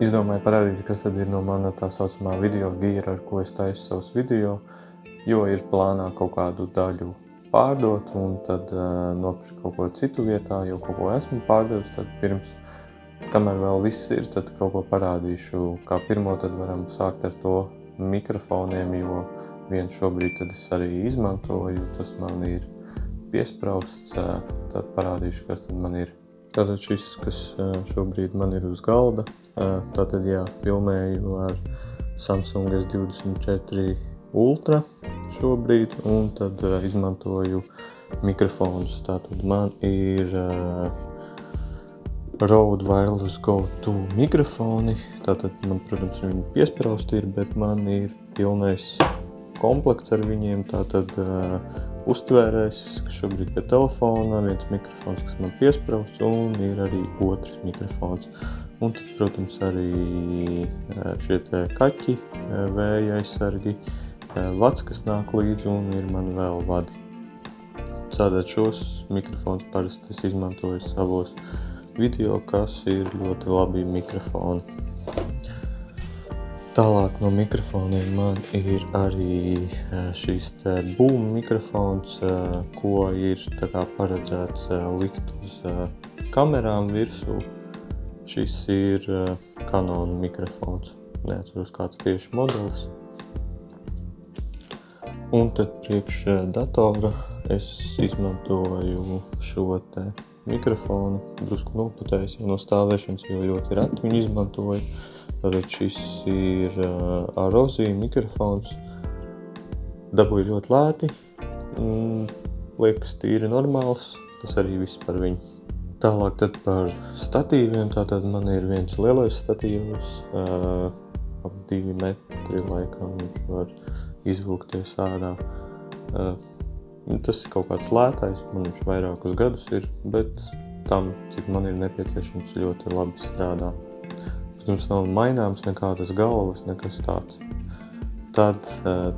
Izdomāju parādīt, kas tad ir no mana tā saucamā video geara, ar ko es taisu savus video, jo ir plānā kaut kādu daļu pārdot un tad nopirkt kaut ko citu vietā, jo kaut ko esmu pārdevis, tad pirms, kamēr vēl viss ir, tad kaut ko parādīšu. Kā pirmo tad varam sākt ar to mikrofoniem, jo vienu šobrīd tad es arī izmantoju, tas man ir piesprausts, tad parādīšu, kas tad man ir. Tātad šis, kas šobrīd man ir uz galda, tātad jā, filmēju ar Samsung S24 Ultra šobrīd un tad izmantoju mikrofonus. Tātad man ir Rode Wireless Go 2 mikrofoni, tātad man, protams, viņi piesprausti ir, bet man ir pilnais komplekts ar viņiem, tātad uztvērējs, kas šobrīd pie telefona, viens mikrofons, kas man piesprausts, un ir arī otrs mikrofons. Un tad, protams, arī šie te kaķi, vēja aizsargi, vads, kas nāk līdzi, un ir man vēl vadi. Tātad šos mikrofons parasti es izmantoju savos video, kas ir ļoti labi mikrofoni. Tālāk no mikrofoniem man ir arī šīs te boom mikrofons, ko ir tā kā paredzēts likt uz kamerām virsū. Šis ir Canon mikrofons, neatceros kāds tieši modelis. Un tad priekš datora es izmantoju šo te mikrofonu, drusku noputējis jau no stāvēšanas, jo ļoti reti viņu izmantoju. Tātad šis ir Arozija mikrofons, dabūju ļoti lēti, liekas tīri normāls, tas arī viss par viņu. Tālāk tad par statīviem, tātad man ir viens lielais statīvs, ap 2 metri laikam viņš var izvilkties ārā. Tas ir kaut kāds lētais, man viņš vairākus gadus ir, bet tam, cik man ir nepieciešams, ļoti labi strādā. Protams, nav maināms nekādas galvas, nekas tāds. Tad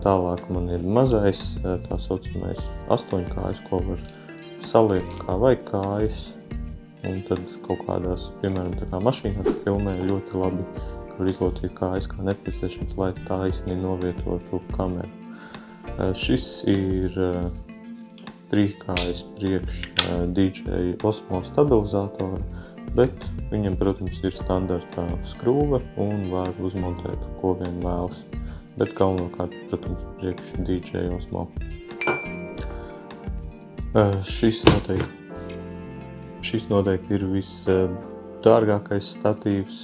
tālāk man ir mazais, tā saucamais 8-kājas, ko var saliekt kā vajag kājas. Un tad kaut kādās, piemēram, tā kā mašīnā, kad filmē ļoti labi, kur izlocīt kājas kā nepieciešams, lai taisni novietotu kameru. Šis ir 3-kājas priekš DJI Osmo stabilizātora, bet viņam, protams, ir standartā skrūve un var uzmontēt, ko vien vēlas. Bet galvenokārt, protams, priekš DJI Osmo. Šis noteikti ir visdārgākais statīvs,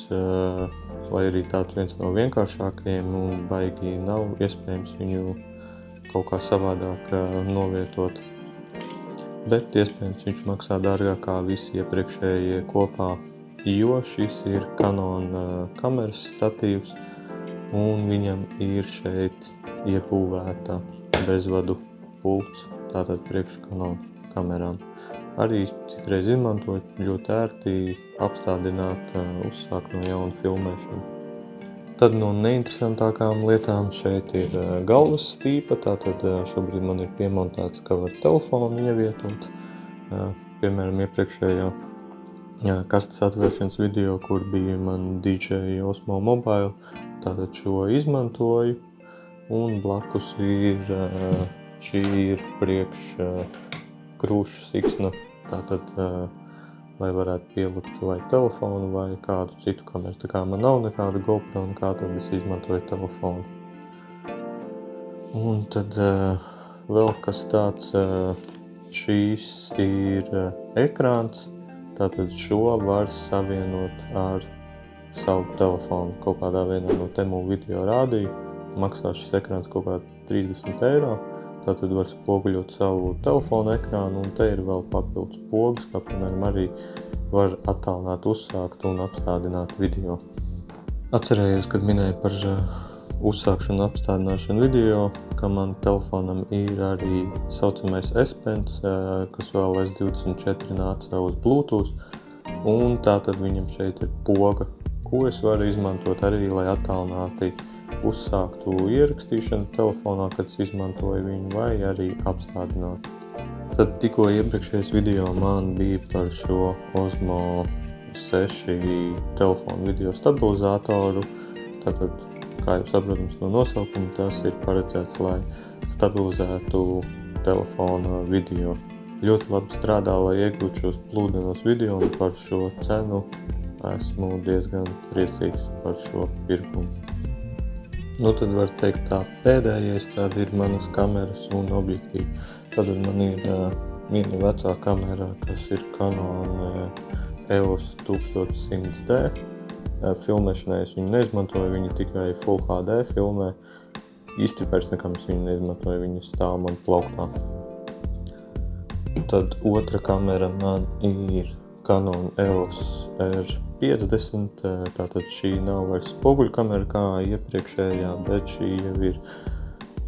lai arī tāds viens no vienkāršākajiem un baigi nav iespējams viņu kaut kā savādāk novietot. Bet iespējams viņš maksā dārgāk kā visi iepriekšējie kopā, jo šis ir Canon kameras statīvs un viņam ir šeit iebūvēta bezvadu pults, tātad priekš Canon kamerām. Arī citreiz izmantot ļoti ērti apstādināt, uzsākt no jauna filmēšanu. Tad no neinteresantākām lietām šeit ir galvas stīpa, tātad šobrīd man ir piemontēts, ka var telefonu ievietot. Piemēram, iepriekšējā kastes atvēršanas video, kur bija man DJI Osmo Mobile, tātad šo izmantoju. Un blakus ir, šī ir priekš krūšu siksna, tātad lai varētu pielikt vai telefonu vai kādu citu kameru. Tā kā man nav nekāda GoPro un kā tad es izmantoju telefonu. Un tad vēl kas tāds, šīs ir ekrāns, tātad šo var savienot ar savu telefonu. Kaut kādā vienā no Temu video rādīju, maksā šis ekrāns kaut kā 30 €. Tātad var spoguļot savu telefonu ekrānu, un te ir vēl papildus pogas, kā piemēram arī var attālināt, uzsākt un apstādināt video. Atcerējos, kad minēju par uzsākšanu un apstādināšanu video, ka man telefonam ir arī saucamais S-Pens, kas vēl S24 nāca uz Bluetooth, un tātad viņam šeit ir poga, ko es varu izmantot arī, lai attālināti uzsāktu ierakstīšanu telefonā, kad es izmantoju viņu, vai arī apstādinātu. Tad tikko iepriekšējais video man bija par šo Osmo 6 telefonu video stabilizatoru. Tātad, kā jau saprotams no nosaukuma, tas ir paredzēts, lai stabilizētu telefona video. Ļoti labi strādā, lai iegūtu šos plūdenos video, un par šo cenu esmu diezgan priecīgs par šo pirkumu. Nu, tad var teikt tā pēdējais, tad ir manas kameras un objektīvi. Tad man ir viena vecā kamera, kas ir Canon EOS 1100D. Filmēšanai es viņu neizmantoju, viņa tikai Full HD filmē. Īsti vairs nekam es viņu neizmantoju, viņa stāv man plauktā. Tad otra kamera man ir Canon EOS R50, tātad šī nav vairs spoguļkamera kā iepriekšējā, bet šī jau ir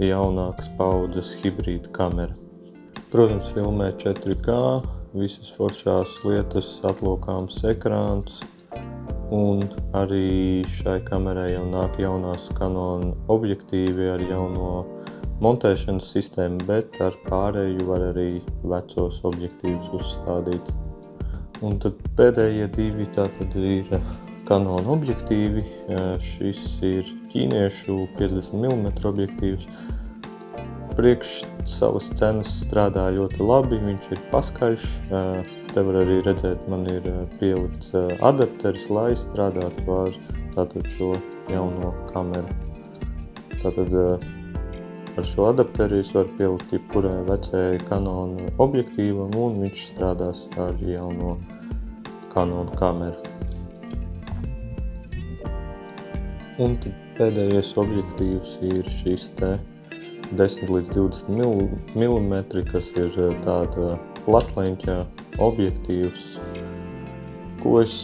jaunākas paudzes hibrīda kamera. Protams, filmē 4K, visas foršās lietas, atlokāms ekrāns, un arī šai kamerai jau nāk jaunās Canon objektīvi ar jauno montēšanas sistēmu, bet ar pārēju var arī vecos objektīvus uzstādīt. Un tad pēdējie divi tātad ir Canon objektīvi. Šis ir ķīniešu 50 mm objektīvs. Priekš savas cenas strādā ļoti labi, viņš ir paskaļš. Te var arī redzēt, man ir pielikts adapteris, lai strādātu ar tātad šo jauno kameru. Tātad ar šo adapteri es varu pielikt jebkurai vecai Canon objektīvam, un viņš strādās ar jauno Canon kameru. Un tad pēdējais objektīvs ir šis te 10 līdz 20 mm, kas ir tāda platleņķa objektīvs, ko es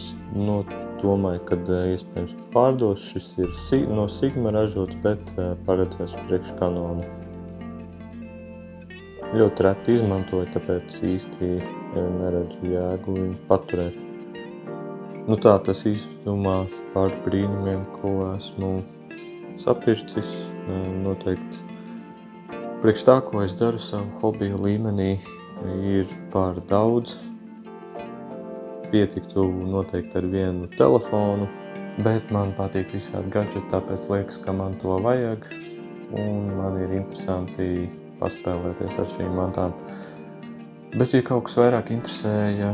domāju, kad iespējams pārdošu. Šis ir no Sigma ražots, bet paredzēts priekš Canona. Ļoti reti izmantoju, tāpēc īsti neredzu jēgu viņu paturēt. Nu tā tas īstumā par brīnumiem, ko esmu sapircis. Noteikti priekš tā, ko es daru savu hobiju līmenī, ir par daudz. Pietiktu noteikti ar vienu telefonu, bet man patīk visādi gadžeti, tāpēc liekas, ka man to vajag, un man ir interesanti paspēlēties ar šīm mantām. Bet, ja kaut kas vairāk interesēja,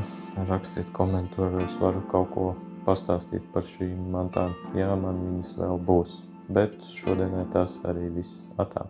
rakstiet komentāros, varu kaut ko pastāstīt par šīm mantām. Jā, man viņas vēl būs, bet šodienai tas arī viss. Atā!